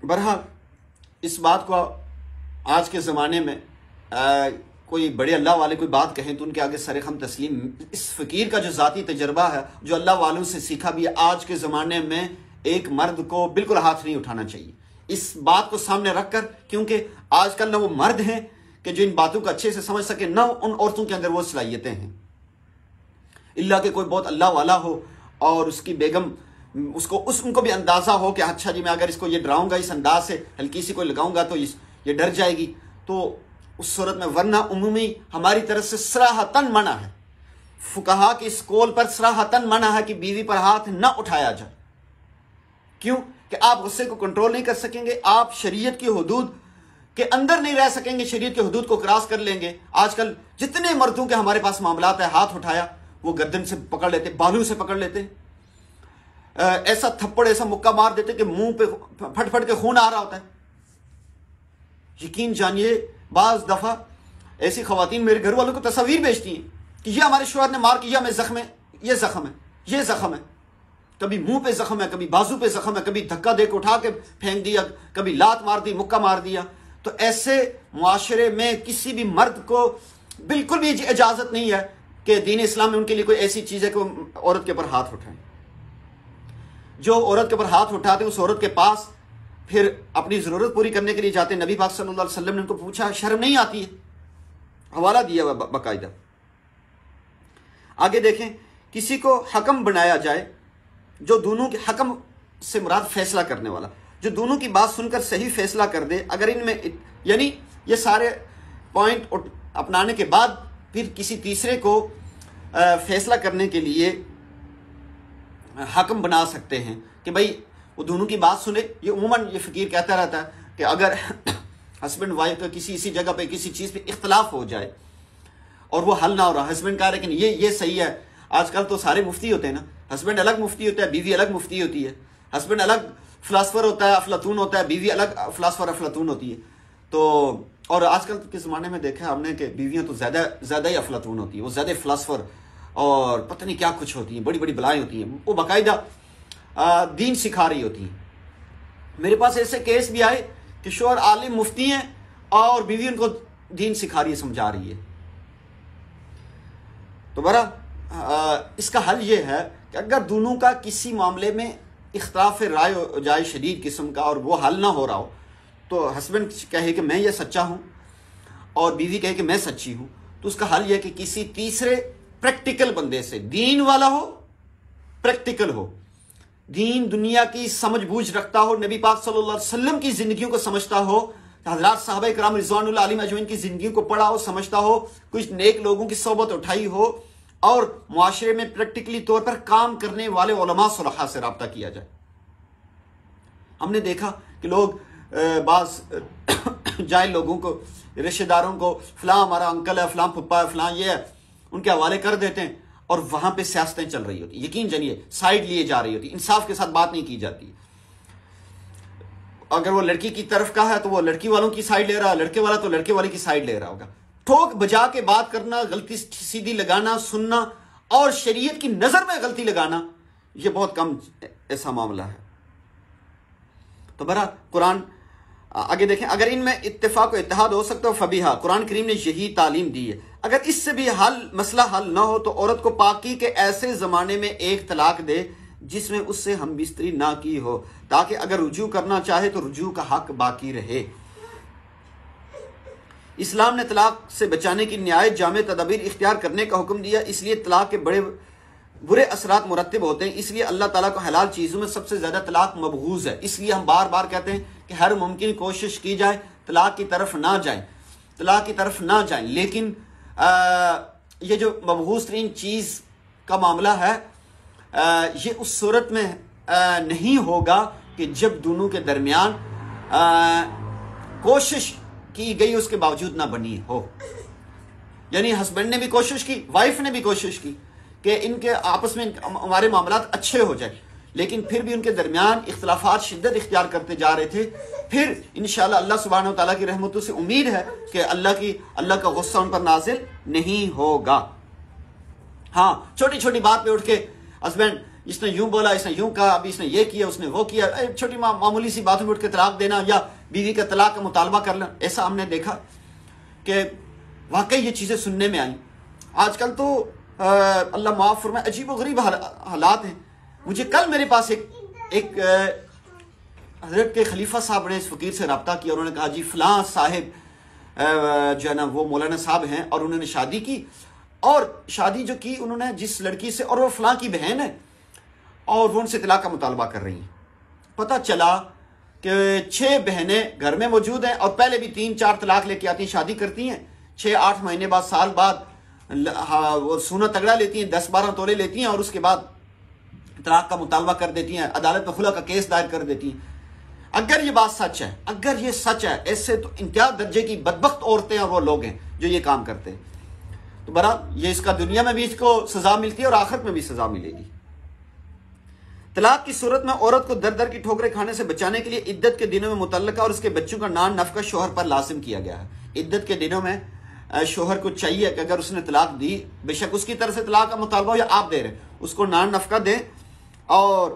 بہرحال اس بات کو آج کے زمانے میں کوئی بڑے اللہ والے کوئی بات کہیں تو ان کے آگے سر خم تسلیم. اس فقیر کا جو ذاتی تجربہ ہے، جو اللہ والوں سے سیکھا بھی ہے، آج کے زمانے میں ایک مرد کو بالکل ہاتھ نہیں اٹھانا چاہیے اس بات کو سامنے رکھ کر، کیونکہ آج کل نہ وہ مرد ہیں کہ جو ان باتوں کو اچھے سے سمجھ سکے، نہ ان عورتوں کے اندر وہ صلاحیتیں ہیں. اللہ کہ کوئی بہت اللہ والا ہو اور اس کی بیگم ان کو بھی اندازہ ہو کہ اچھا جی میں اگر اس کو یہ ڈراؤں گا، اس انداز سے ہلکی سی کوئی لگاؤں گا تو یہ ڈر جائے گی، تو اس صورت میں ورنہ عمومی ہماری طرف سے صراحتاً منع ہے، فقہا کی اس قول پر صراحتاً منع ہے کہ بیوی پر ہاتھ نہ اٹھایا جائے. کیوں کہ آپ غصے کو کنٹرول نہیں کر سکیں گے، آپ شریعت کی حدود کے اندر نہیں رہ سکیں گے، شریعت کی حدود کو کراس کر لیں گے. آج کل جتنے مردوں کے ہمارے پاس معاملات ہیں، ہاتھ اٹھایا وہ گردن سے پکڑ لیتے، بالوں سے پکڑ لیتے، ایسا تھپڑ ایسا مکہ مار دیتے کہ منہ پہ پھٹ پھٹ کے خون آ رہا ہوتا ہے. یقین جانیے بعض دفعہ ایسی خواتین میرے گھر والوں کو تصاویر بھیجتی ہیں کہ یہ ہمارے شوہر نے مار کیا، میں زخم ہے، یہ زخم ہے، یہ زخم ہے. کبھی منہ پہ زخم ہے، کبھی بازو پہ زخم ہے، کبھی دھکا دے کے اٹھا کے پھینک دیا، کبھی لات مار دی، مکہ مار دیا. تو ایسے معاشرے میں کسی بھی مرد کو بالکل بھی اجازت نہیں ہے کہ دین اسلام میں ان کے لیے کوئی ایسی چیز ہے کہ وہ عورت کے اوپر ہاتھ اٹھائیں. جو عورت کے اوپر ہاتھ اٹھاتے اس عورت کے پاس پھر اپنی ضرورت پوری کرنے کے لیے جاتے. نبی پاک صلی اللہ علیہ وسلم نے ان کو پوچھا، شرم نہیں آتی ہے؟ حوالہ دیا ہوا باقاعدہ. آگے دیکھیں، کسی کو حکم بنایا جائے، جو دونوں کے حکم سے مراد فیصلہ کرنے والا، جو دونوں کی بات سن کر صحیح فیصلہ کر دے. اگر ان میں یعنی یہ سارے پوائنٹ اپنانے کے بعد پھر کسی تیسرے کو فیصلہ کرنے کے لیے حکم بنا سکتے ہیں کہ بھائی وہ دونوں کی بات سنے. یہ عموماً یہ فقیر کہتا رہتا ہے کہ اگر ہسبینڈ وائف کا کسی جگہ پہ کسی چیز پہ اختلاف ہو جائے اور وہ حل نہ ہو رہا، ہسبینڈ کہہ رہے کہ یہ صحیح ہے. آج کل تو سارے مفتی ہوتے ہیں نا، ہسبینڈ الگ مفتی ہوتا ہے، بیوی الگ مفتی ہوتی ہے. ہسبینڈ الگ فلاسفر ہوتا ہے، افلاطون ہوتا ہے، بیوی الگ فلاسفر افلاطون ہوتی ہے. تو اور آج کل کے زمانے میں دیکھا ہم نے کہ بیویاں تو زیادہ ہی افلاطون ہوتی ہیں، وہ زیادہ فلاسفر اور پتہ نہیں کیا کچھ ہوتی ہیں، بڑی بڑی بلائیں ہوتی ہیں، وہ باقاعدہ دین سکھا رہی ہوتی ہیں. میرے پاس ایسے کیس بھی آئے کہ شوہر عالم مفتی ہیں اور بیوی ان کو دین سکھا رہی ہے، سمجھا رہی ہے. تو اس کا حل یہ ہے کہ اگر دونوں کا کسی معاملے میں اختلاف رائے ہو جائے شدید قسم کا اور وہ حل نہ ہو رہا ہو، تو ہسبینڈ کہے کہ میں یہ سچا ہوں اور بیوی کہے کہ میں سچی ہوں، تو اس کا حل یہ ہے کہ کسی تیسرے پریکٹیکل بندے سے، دین والا ہو، پریکٹیکل ہو، دین دنیا کی سمجھ بوجھ رکھتا ہو، نبی پاک صلی اللہ علیہ وسلم کی زندگیوں کو سمجھتا ہو، حضرات صحابہ کرام رضوان اللہ علیہم اجمعین کی زندگیوں کو پڑھا ہو، سمجھتا ہو، کچھ نیک لوگوں کی صحبت اٹھائی ہو، اور معاشرے میں پریکٹیکلی طور پر کام کرنے والے علماء صلحاء سے رابطہ کیا جائے. ہم نے دیکھا کہ لوگ بعض جائل لوگوں کو، رشتہ داروں کو، فلاں ہمارا انکل ہے، فلاں پھپھا ہے، فلاں یہ ہے، ان کے حوالے کر دیتے ہیں اور وہاں پہ سیاستیں چل رہی ہوتی. یقین جانیے سائڈ لیے جا رہی ہوتی، انصاف کے ساتھ بات نہیں کی جاتی. اگر وہ لڑکی کی طرف کا ہے تو وہ لڑکی والوں کی سائڈ لے رہا، لڑکے والا تو لڑکے والے کی سائڈ لے رہا ہوگا. ٹھوک بجا کے بات کرنا، غلطی سیدھی لگانا، سننا اور شریعت کی نظر میں غلطی لگانا، یہ بہت کم ایسا معاملہ ہے. تو برا قرآن آگے دیکھیں، اگر ان میں اتفاق و اتحاد ہو سکتا ہو فبیہا، قرآن کریم نے یہی تعلیم دی ہے. اگر اس سے بھی مسئلہ حل نہ ہو تو عورت کو پاکی کے ایسے زمانے میں ایک طلاق دے جس میں اس سے ہم بستری نہ کی ہو، تاکہ اگر رجوع کرنا چاہے تو رجوع کا حق باقی رہے. اسلام نے طلاق سے بچانے کی نہایت جامع تدابیر اختیار کرنے کا حکم دیا، اس لیے طلاق کے بڑے برے اثرات مرتب ہوتے ہیں. اس لیے اللہ تعالیٰ کو حلال چیزوں میں سب سے زیادہ طلاق مبغوض ہے. اس لیے ہم بار بار کہتے ہیں کہ ہر ممکن کوشش کی جائے طلاق کی طرف نہ جائیں، طلاق کی طرف نہ جائیں. لیکن یہ جو مبغوض ترین چیز کا معاملہ ہے، یہ اس صورت میں نہیں ہوگا کہ جب دونوں کے درمیان کوشش کی گئی اس کے باوجود نہ بنی ہو. یعنی ہسبینڈ نے بھی کوشش کی، وائف نے بھی کوشش کی کہ ان کے آپس میں ہمارے معاملات اچھے ہو جائیں، لیکن پھر بھی ان کے درمیان اختلافات شدت اختیار کرتے جا رہے تھے. پھر انشاءاللہ اللہ سبحانہ و تعالیٰ کی رحمتوں سے امید ہے کہ اللہ کا غصہ ان پر نازل نہیں ہوگا. ہاں چھوٹی چھوٹی بات پہ اٹھ کے ہسبینڈ اس نے یوں بولا، اس نے یوں کہا، ابھی اس نے یہ کیا، اس نے وہ کیا، چھوٹی معمولی سی باتوں میں اٹھ کے طلاق دینا یا بیوی کا طلاق کا مطالبہ کرنا، ایسا ہم نے دیکھا کہ واقعی یہ چیزیں سننے میں آئیں۔ آج کل تو اللہ معاف فرمائے عجیب و غریب حالات ہیں۔ مجھے کل میرے پاس ایک حضرت کے خلیفہ صاحب نے اس فقیر سے رابطہ کیا، انہوں نے کہا جی فلاں صاحب جو ہے نا وہ مولانا صاحب ہیں، اور انہوں نے شادی کی، اور شادی جو کی انہوں نے جس لڑکی سے، اور وہ فلاں کی بہن ہے، اور وہ ان سے طلاق کا مطالبہ کر رہی ہیں۔ پتہ چلا کہ 6 بہنیں گھر میں موجود ہیں، اور پہلے بھی 3-4 طلاق لے کے آتی ہیں، شادی کرتی ہیں، 6-8 مہینے بعد، سال بعد وہ سونا تگڑا لیتی ہیں، 10-12 تولے لیتی ہیں، اور اس کے بعد طلاق کا مطالبہ کر دیتی ہیں، عدالت میں خلا کا کیس دائر کر دیتی ہیں۔ اگر یہ بات سچ ہے، اگر یہ سچ ہے، ایسے تو انتہا درجے کی بدبخت عورتیں اور وہ لوگ ہیں جو یہ کام کرتے ہیں، تو برحال یہ اس کا دنیا میں بھی اس کو سزا ملتی ہے اور آخرت میں بھی سزا ملے گی۔ طلاق کی صورت میں عورت کو در در کی ٹھوکریں کھانے سے بچانے کے لیے عدت کے دنوں میں متعلقہ اور اس کے بچوں کا نان نفقہ شوہر پر لازم کیا گیا ہے۔ عدت کے دنوں میں شوہر کو چاہیے کہ اگر اس نے طلاق دی، بے شک اس کی طرف سے طلاق کا مطالبہ ہو یا آپ دے رہے ہیں، اس کو نان نفقہ دیں، اور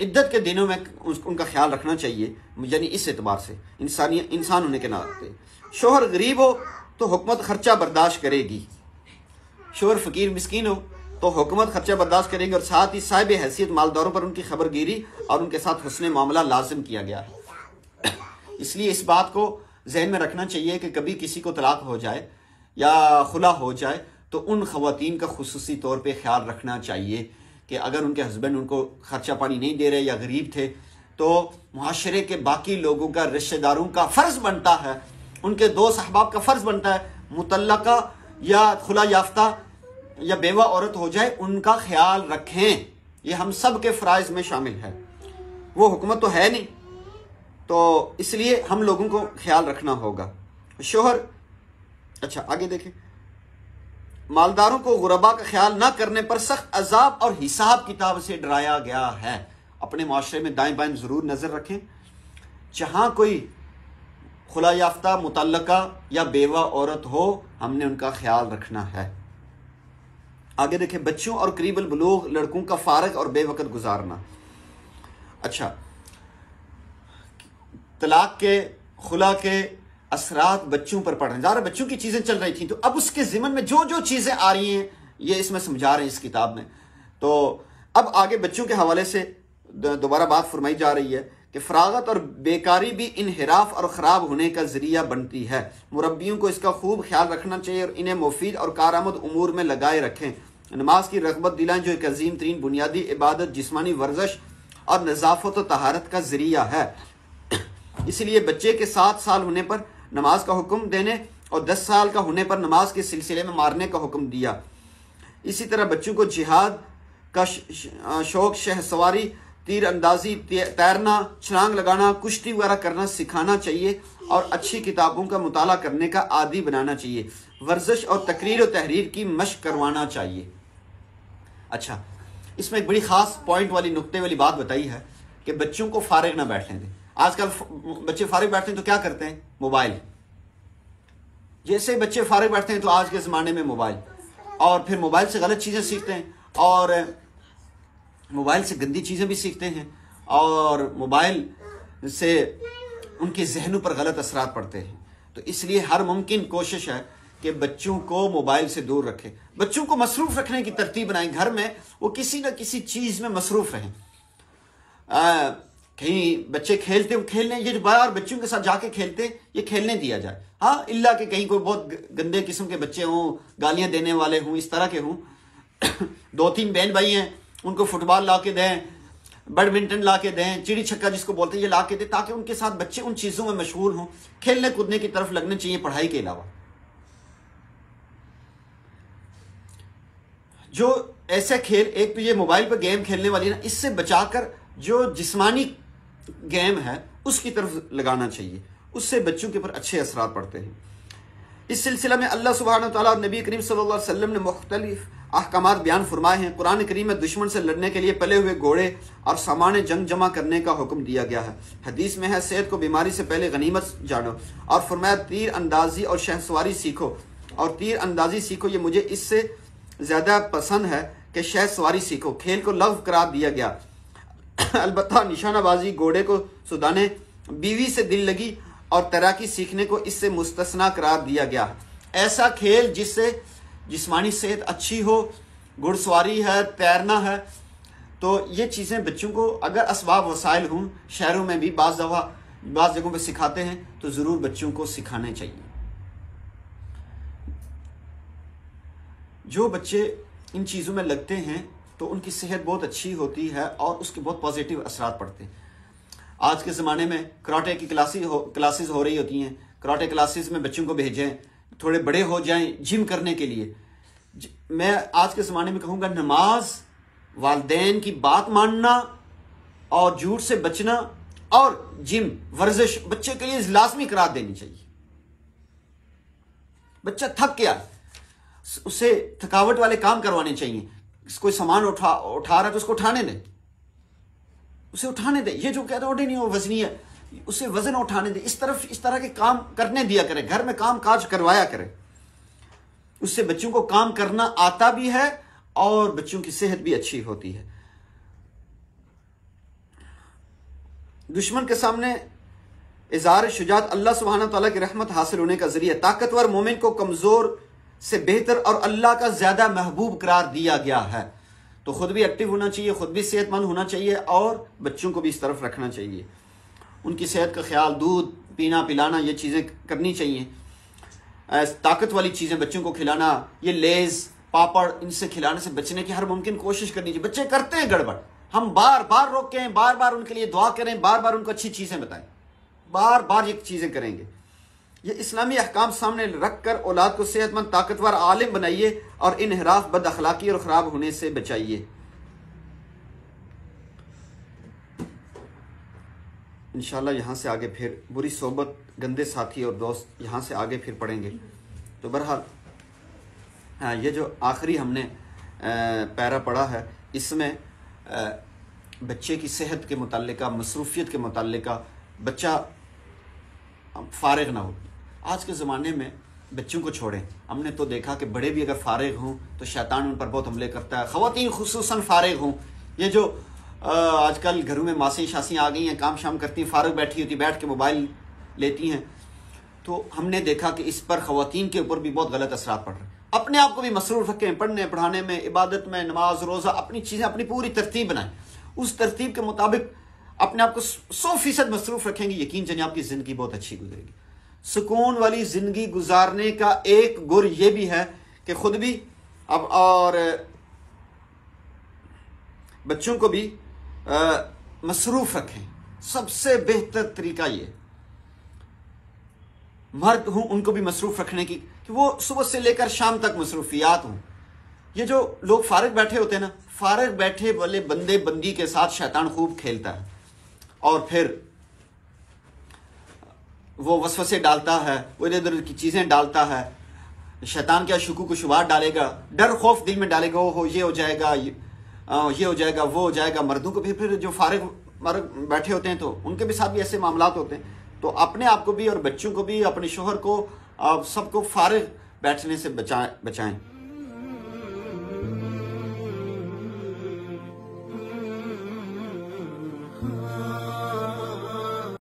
عدت کے دنوں میں ان کا خیال رکھنا چاہیے، یعنی اس اعتبار سے انسان ہونے کے ناطے۔ شوہر غریب ہو تو حکومت خرچہ برداشت کرے گی، شوہر فقیر مسکین ہو تو حکومت خرچہ برداشت کریں گے، اور ساتھ ہی صاحب حیثیت مالداروں پر ان کی خبر گیری اور ان کے ساتھ حسن معاملہ لازم کیا گیا ہے۔ اس لیے اس بات کو ذہن میں رکھنا چاہیے کہ کبھی کسی کو طلاق ہو جائے یا خلا ہو جائے تو ان خواتین کا خصوصی طور پہ خیال رکھنا چاہیے کہ اگر ان کے ہسبینڈ ان کو خرچہ پانی نہیں دے رہے یا غریب تھے، تو معاشرے کے باقی لوگوں کا، رشتہ داروں کا فرض بنتا ہے، ان کے دوست احباب کا فرض بنتا ہے، مطلقہ یا خلا یافتہ یا بیوہ عورت ہو جائے ان کا خیال رکھیں، یہ ہم سب کے فرائض میں شامل ہے۔ وہ حکومت تو ہے نہیں، تو اس لیے ہم لوگوں کو خیال رکھنا ہوگا۔ شوہر اچھا آگے دیکھیں، مالداروں کو غربا کا خیال نہ کرنے پر سخت عذاب اور حساب کتاب سے ڈرایا گیا ہے۔ اپنے معاشرے میں دائیں بائیں ضرور نظر رکھیں، جہاں کوئی خلا یافتہ، مطلقہ یا بیوہ عورت ہو، ہم نے ان کا خیال رکھنا ہے۔ آگے دیکھیں، بچوں اور قریب البلوغ لڑکوں کا فارغ اور بے وقت گزارنا۔ اچھا، طلاق کے، خلا کے اثرات بچوں پر پڑ رہے ہیں، ظاہر بچوں کی چیزیں چل رہی تھیں، تو اب اس کے ضمن میں جو جو چیزیں آ رہی ہیں یہ اس میں سمجھا رہے ہیں اس کتاب میں۔ تو اب آگے بچوں کے حوالے سے دوبارہ بات فرمائی جا رہی ہے کہ فراغت اور بیکاری بھی انحراف اور خراب ہونے کا ذریعہ بنتی ہے، مربیوں کو اس کا خوب خیال رکھنا چاہیے اور انہیں مفید اور کارآمد امور میں لگائے رکھیں۔ نماز کی رغبت دلائیں جو ایک عظیم ترین بنیادی عبادت، جسمانی ورزش اور نظافت و طہارت کا ذریعہ ہے۔ اسی لیے بچے کے 7 سال ہونے پر نماز کا حکم دینے اور 10 سال کا ہونے پر نماز کے سلسلے میں مارنے کا حکم دیا۔ اسی طرح بچوں کو جہاد کا شوق، شہ سواری، تیر اندازی، تیرنا، چھلانگ لگانا، کشتی وغیرہ کرنا سکھانا چاہیے اور اچھی کتابوں کا مطالعہ کرنے کا عادی بنانا چاہیے۔ ورزش اور تقریر و تحریر کی مشق کروانا چاہیے۔ اچھا، اس میں ایک بڑی خاص پوائنٹ والی، نقطے والی بات بتائی ہے کہ بچوں کو فارغ نہ بیٹھنے دیں۔ آج کل بچے فارغ بیٹھتے ہیں تو کیا کرتے ہیں؟ موبائل۔ جیسے بچے فارغ بیٹھتے ہیں تو آج کے زمانے میں موبائل، اور پھر موبائل سے غلط چیزیں سیکھتے ہیں، اور موبائل سے گندی چیزیں بھی سیکھتے ہیں، اور موبائل سے ان کے ذہنوں پر غلط اثرات پڑتے ہیں۔ تو اس لیے ہر ممکن کوشش ہے کہ بچوں کو موبائل سے دور رکھیں، بچوں کو مصروف رکھنے کی ترتیب بنائیں، گھر میں وہ کسی نہ کسی چیز میں مصروف رہیں۔ کہیں بچے کھیلنے، یہ جو باہر بچوں کے ساتھ جا کے کھیلتے یہ کھیلنے دیا جائے، ہاں اللہ کہ کہیں کوئی بہت گندے قسم کے بچے ہوں، گالیاں دینے والے ہوں، اس طرح کے ہوں۔ 2-3 بہن بھائی ہیں، ان کو فٹ بال لا کے دیں، بیڈمنٹن لا کے دیں، چڑی چھکا جس کو بولتے ہیں یہ لا کے دیں، تاکہ ان کے ساتھ بچے ان چیزوں میں مشغول ہوں، کھیلنے کودنے کی طرف لگنے چاہیے پڑھائی کے علاوہ۔ جو ایسے کھیل، ایک تو یہ موبائل پہ گیم کھیلنے والی نا، اس سے بچا کر جو جسمانی گیم ہے اس کی طرف لگانا چاہیے، اس سے بچوں کے پر اچھے اثرات پڑتے ہیں۔ اس سلسلہ میں اللہ سبحانہ وتعالیٰ اور نبی کریم صلی اللہ علیہ وسلم نے مختلف احکامات بیان فرمائے ہیں۔ قرآن کریم میں دشمن سے لڑنے کے لیے پلے ہوئے گھوڑے اور سامان جنگ جمع کرنے کا حکم دیا گیا ہے۔ حدیث میں ہے صحت کو بیماری سے پہلے غنیمت جانو، اور فرمایا تیر اندازی اور شہ سواری سیکھو، اور تیر اندازی سیکھو، یہ مجھے اس سے زیادہ پسند ہے کہ شہ سواری سیکھو، کھیل کو لغو قرار دیا گیا، البتہ نشانہ بازی، گھوڑے کو سدانے، بیوی سے دل لگی اور تیراکی سیکھنے کو اس سے مستثنا قرار دیا گیا۔ ایسا کھیل جس سے جسمانی صحت اچھی ہو، گھڑ سواری ہے، تیرنا ہے، تو یہ چیزیں بچوں کو اگر اسباب وسائل ہوں، شہروں میں بھی بعض جگہوں پہ سکھاتے ہیں، تو ضرور بچوں کو سکھانے چاہیے۔ جو بچے ان چیزوں میں لگتے ہیں تو ان کی صحت بہت اچھی ہوتی ہے اور اس کے بہت پازیٹیو اثرات پڑتے ہیں۔ آج کے زمانے میں کراٹے کی کلاسز ہو رہی ہوتی ہیں، کراٹے کلاسز میں بچوں کو بھیجیں، تھوڑے بڑے ہو جائیں جم کرنے کے لیے۔ میں آج کے زمانے میں کہوں گا نماز، والدین کی بات ماننا اور جھوٹ سے بچنا اور جم ورزش بچے کے لیے لازمی قرار دینی چاہیے۔ بچہ تھک گیا، اسے تھکاوٹ والے کام کروانے چاہیے۔ کوئی سامان اٹھا رہا ہے تو اس کو اٹھانے دیں، اسے اٹھانے دیں۔ یہ جو کہتے ہیں نہیں وہ وزنی ہے، اسے وزن اٹھانے دیں۔ اس طرح کے کام کرنے دیا کریں، گھر میں کام کاج کروایا کریں۔ اس سے بچوں کو کام کرنا آتا بھی ہے اور بچوں کی صحت بھی اچھی ہوتی ہے۔ دشمن کے سامنے اظہار شجاعت اللہ سبحانہ تعالیٰ کی رحمت حاصل ہونے کا ذریعہ۔ طاقتور مومن کو کمزور سے بہتر اور اللہ کا زیادہ محبوب قرار دیا گیا ہے۔ تو خود بھی ایکٹیو ہونا چاہیے، خود بھی صحت مند ہونا چاہیے اور بچوں کو بھی اس طرف رکھنا چاہیے۔ ان کی صحت کا خیال، دودھ پینا پلانا، یہ چیزیں کرنی چاہیے۔ طاقت والی چیزیں بچوں کو کھلانا، یہ لیز پاپڑ، ان سے کھلانے سے بچنے کی ہر ممکن کوشش کرنی چاہیے۔ بچے کرتے ہیں گڑبڑ، ہم بار بار روکیں، بار بار ان کے لیے دعا کریں، بار بار ان کو اچھی چیزیں بتائیں، بار بار یہ چیزیں کریں گے۔ یہ اسلامی احکام سامنے رکھ کر اولاد کو صحت مند، طاقتور، عالم بنائیے اور انحراف، بد اخلاقی اور خراب ہونے سے بچائیے۔ انشاءاللہ یہاں سے آگے پھر بری صحبت، گندے ساتھی اور دوست، یہاں سے آگے پھر پڑھیں گے۔ تو بہرحال یہ جو آخری ہم نے پیرا پڑھا ہے، اس میں بچے کی صحت کے متعلقہ، مصروفیت کے متعلقہ، بچہ فارغ نہ ہو۔ آج کے زمانے میں بچوں کو چھوڑیں، ہم نے تو دیکھا کہ بڑے بھی اگر فارغ ہوں تو شیطان ان پر بہت حملے کرتا ہے۔ خواتین خصوصاً فارغ ہوں، یہ جو آج کل گھروں میں ماسیں شاسیں آ گئی ہیں، کام شام کرتی ہیں، فارغ بیٹھی ہوتی، بیٹھ کے موبائل لیتی ہیں، تو ہم نے دیکھا کہ اس پر خواتین کے اوپر بھی بہت غلط اثرات پڑ رہے ہیں۔ اپنے آپ کو بھی مصروف رکھیں، پڑھنے پڑھانے میں، عبادت میں، نماز روزہ، اپنی چیزیں اپنی پوری ترتیب بنائیں۔ اس ترتیب کے مطابق اپنے آپ کو 100% مصروف رکھیں گے، یقین جانیے آپ کی زندگی بہت اچھی گزرے گی۔ سکون والی زندگی گزارنے کا ایک گر یہ بھی ہے کہ خود بھی اور بچوں کو بھی مصروف رکھیں۔ سب سے بہتر طریقہ یہ، مرد ہوں ان کو بھی مصروف رکھنے کی کہ وہ صبح سے لے کر شام تک مصروفیات ہوں۔ یہ جو لوگ فارغ بیٹھے ہوتے ہیں نا، فارغ بیٹھے والے بندے بندی کے ساتھ شیطان خوب کھیلتا ہے اور پھر وہ وسوسے ڈالتا ہے، وہ ادھر ادھر کی چیزیں ڈالتا ہے۔ شیطان کیا شکوک و شبہات ڈالے گا، ڈر خوف دل میں ڈالے گا، یہ ہو جائے گا، یہ ہو جائے گا، وہ ہو جائے گا۔ مردوں کو بھی پھر جو فارغ بیٹھے ہوتے ہیں تو ان کے بھی ساتھ بھی ایسے معاملات ہوتے ہیں۔ تو اپنے آپ کو بھی اور بچوں کو بھی، اپنے شوہر کو، سب کو فارغ بیٹھنے سے بچائیں۔